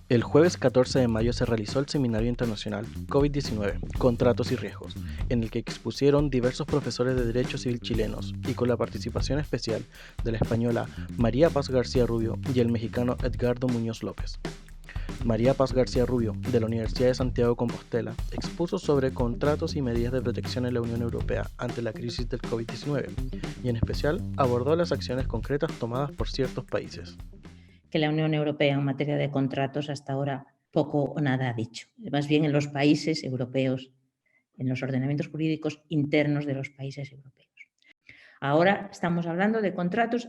El jueves 14 de mayo se realizó el Seminario Internacional COVID-19, Contratos y Riesgos, en el que expusieron diversos profesores de Derecho Civil chilenos y con la participación especial de la española María Paz García Rubio y el mexicano Edgardo Muñoz López. María Paz García Rubio, de la Universidad de Santiago de Compostela, expuso sobre contratos y medidas de protección en la Unión Europea ante la crisis del COVID-19 y en especial abordó las acciones concretas tomadas por ciertos países. Que la Unión Europea en materia de contratos hasta ahora poco o nada ha dicho. Más bien en los países europeos, en los ordenamientos jurídicos internos de los países europeos. Ahora estamos hablando de contratos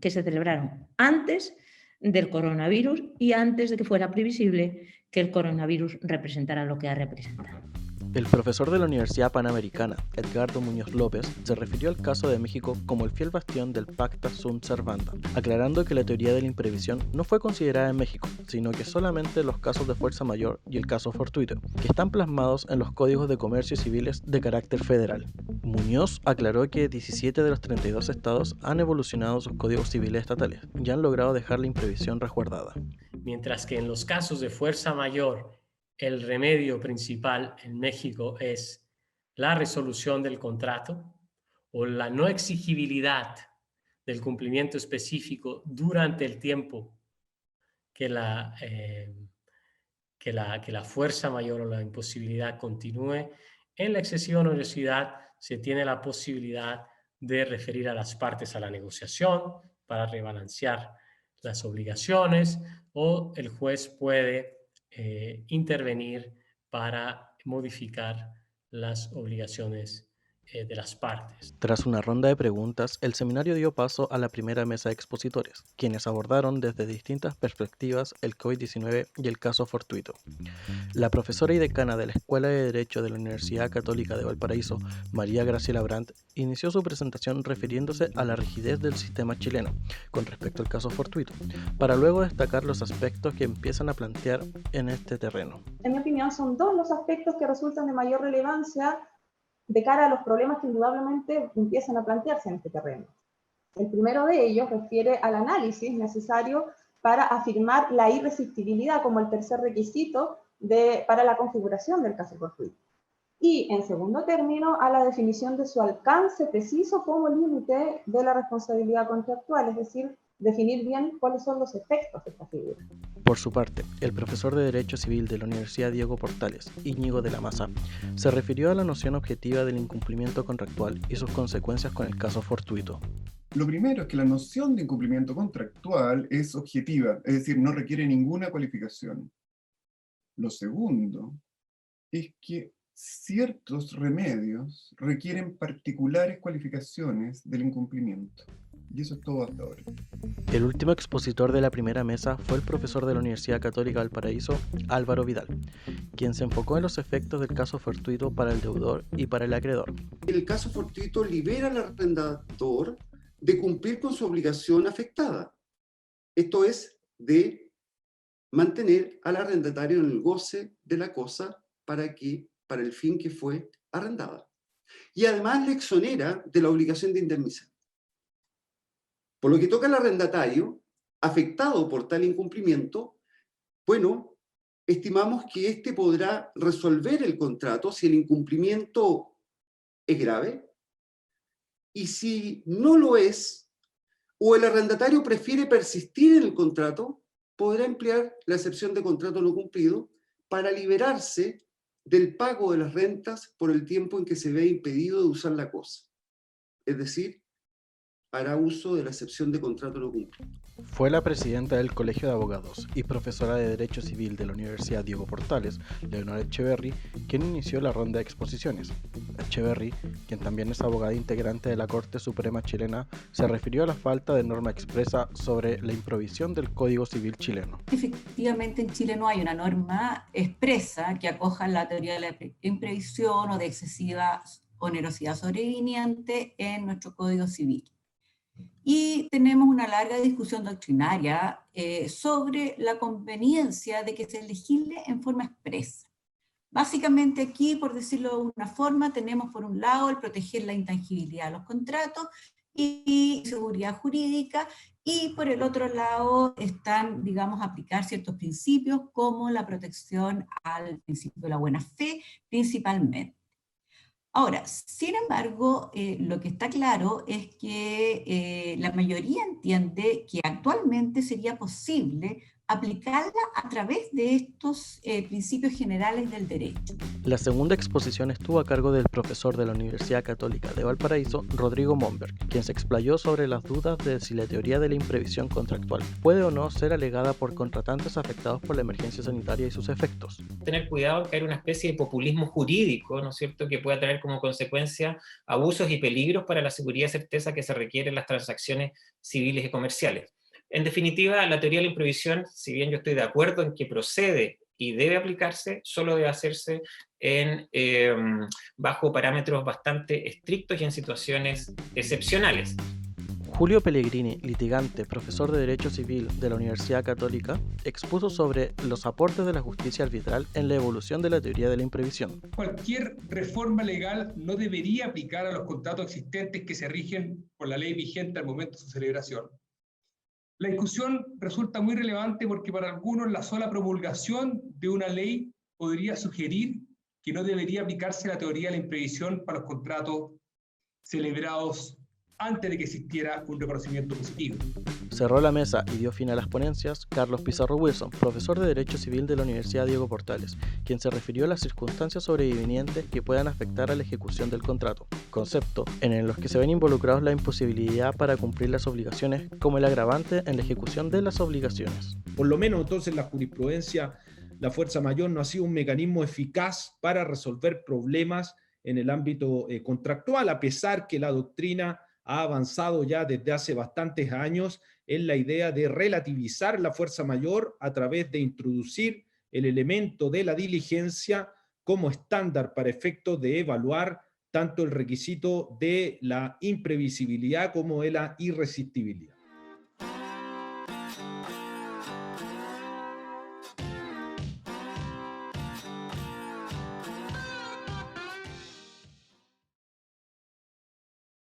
que se celebraron antes del coronavirus y antes de que fuera previsible que el coronavirus representara lo que ha representado. El profesor de la Universidad Panamericana, Edgardo Muñoz López, se refirió al caso de México como el fiel bastión del Pacta Sunt Servanda, aclarando que la teoría de la imprevisión no fue considerada en México, sino que solamente los casos de fuerza mayor y el caso fortuito, que están plasmados en los códigos de comercio civiles de carácter federal. Muñoz aclaró que 17 de los 32 estados han evolucionado sus códigos civiles estatales y han logrado dejar la imprevisión resguardada. Mientras que en los casos de fuerza mayor, el remedio principal en México es la resolución del contrato o la no exigibilidad del cumplimiento específico durante el tiempo que la fuerza mayor o la imposibilidad continúe. En la excesiva onerosidad se tiene la posibilidad de referir a las partes a la negociación para rebalancear las obligaciones, o el juez puede intervenir para modificar las obligaciones de las partes. Tras una ronda de preguntas, el seminario dio paso a la primera mesa de expositores, quienes abordaron desde distintas perspectivas el COVID-19 y el caso fortuito. La profesora y decana de la Escuela de Derecho de la Universidad Católica de Valparaíso, María Graciela Brandt, inició su presentación refiriéndose a la rigidez del sistema chileno con respecto al caso fortuito, para luego destacar los aspectos que empiezan a plantear en este terreno. En mi opinión, son dos los aspectos que resultan de mayor relevancia de cara a los problemas que indudablemente empiezan a plantearse en este terreno. El primero de ellos refiere al análisis necesario para afirmar la irresistibilidad como el tercer requisito para la configuración del caso fortuito. Y, en segundo término, a la definición de su alcance preciso como límite de la responsabilidad contractual, es decir, definir bien cuáles son los efectos de esta figura. Por su parte, el profesor de Derecho Civil de la Universidad Diego Portales, Íñigo de la Maza, se refirió a la noción objetiva del incumplimiento contractual y sus consecuencias con el caso fortuito. Lo primero es que la noción de incumplimiento contractual es objetiva, es decir, no requiere ninguna cualificación. Lo segundo es que ciertos remedios requieren particulares cualificaciones del incumplimiento. Y eso es todo hasta ahora. El último expositor de la primera mesa fue el profesor de la Universidad Católica Valparaíso, Álvaro Vidal, quien se enfocó en los efectos del caso fortuito para el deudor y para el acreedor. El caso fortuito libera al arrendador de cumplir con su obligación afectada. Esto es, de mantener al arrendatario en el goce de la cosa para el fin que fue arrendada. Y además le exonera de la obligación de indemnizar. Por lo que toca al arrendatario, afectado por tal incumplimiento, bueno, estimamos que éste podrá resolver el contrato si el incumplimiento es grave, y si no lo es, o el arrendatario prefiere persistir en el contrato, podrá emplear la excepción de contrato no cumplido para liberarse del pago de las rentas por el tiempo en que se ve impedido de usar la cosa. Es decir, hará uso de la excepción de contrato no cumplido. Fue la presidenta del Colegio de Abogados y profesora de Derecho Civil de la Universidad Diego Portales, Leonora Echeverry, quien inició la ronda de exposiciones. Echeverry, quien también es abogada integrante de la Corte Suprema chilena, se refirió a la falta de norma expresa sobre la improvisión del Código Civil chileno. Efectivamente, en Chile no hay una norma expresa que acoja la teoría de la imprevisión o de excesiva onerosidad sobreviniente en nuestro Código Civil. Y tenemos una larga discusión doctrinaria sobre la conveniencia de que se legisle en forma expresa. Básicamente aquí, por decirlo de una forma, tenemos por un lado el proteger la intangibilidad de los contratos y seguridad jurídica, y por el otro lado están, digamos, aplicar ciertos principios como la protección al principio de la buena fe, principalmente. Ahora, sin embargo, lo que está claro es que la mayoría entiende que actualmente sería posible aplicarla a través de estos principios generales del derecho. La segunda exposición estuvo a cargo del profesor de la Universidad Católica de Valparaíso, Rodrigo Momberg, quien se explayó sobre las dudas de si la teoría de la imprevisión contractual puede o no ser alegada por contratantes afectados por la emergencia sanitaria y sus efectos. Tener cuidado en caer en una especie de populismo jurídico, ¿no es cierto?, que pueda traer como consecuencia abusos y peligros para la seguridad y certeza que se requieren en las transacciones civiles y comerciales. En definitiva, la teoría de la imprevisión, si bien yo estoy de acuerdo en que procede y debe aplicarse, solo debe hacerse bajo parámetros bastante estrictos y en situaciones excepcionales. Julio Pellegrini, litigante, profesor de Derecho Civil de la Universidad Católica, expuso sobre los aportes de la justicia arbitral en la evolución de la teoría de la imprevisión. Cualquier reforma legal no debería aplicar a los contratos existentes que se rigen por la ley vigente al momento de su celebración. La discusión resulta muy relevante porque para algunos la sola promulgación de una ley podría sugerir que no debería aplicarse la teoría de la imprevisión para los contratos celebrados antes de que existiera un reconocimiento positivo. Cerró la mesa y dio fin a las ponencias Carlos Pizarro Wilson, profesor de Derecho Civil de la Universidad Diego Portales, quien se refirió a las circunstancias sobrevinientes que puedan afectar a la ejecución del contrato, concepto en los que se ven involucrados la imposibilidad para cumplir las obligaciones como el agravante en la ejecución de las obligaciones. Por lo menos entonces la jurisprudencia, la fuerza mayor no ha sido un mecanismo eficaz para resolver problemas en el ámbito contractual, a pesar que la doctrina ha avanzado ya desde hace bastantes años en la idea de relativizar la fuerza mayor a través de introducir el elemento de la diligencia como estándar para efectos de evaluar tanto el requisito de la imprevisibilidad como de la irresistibilidad.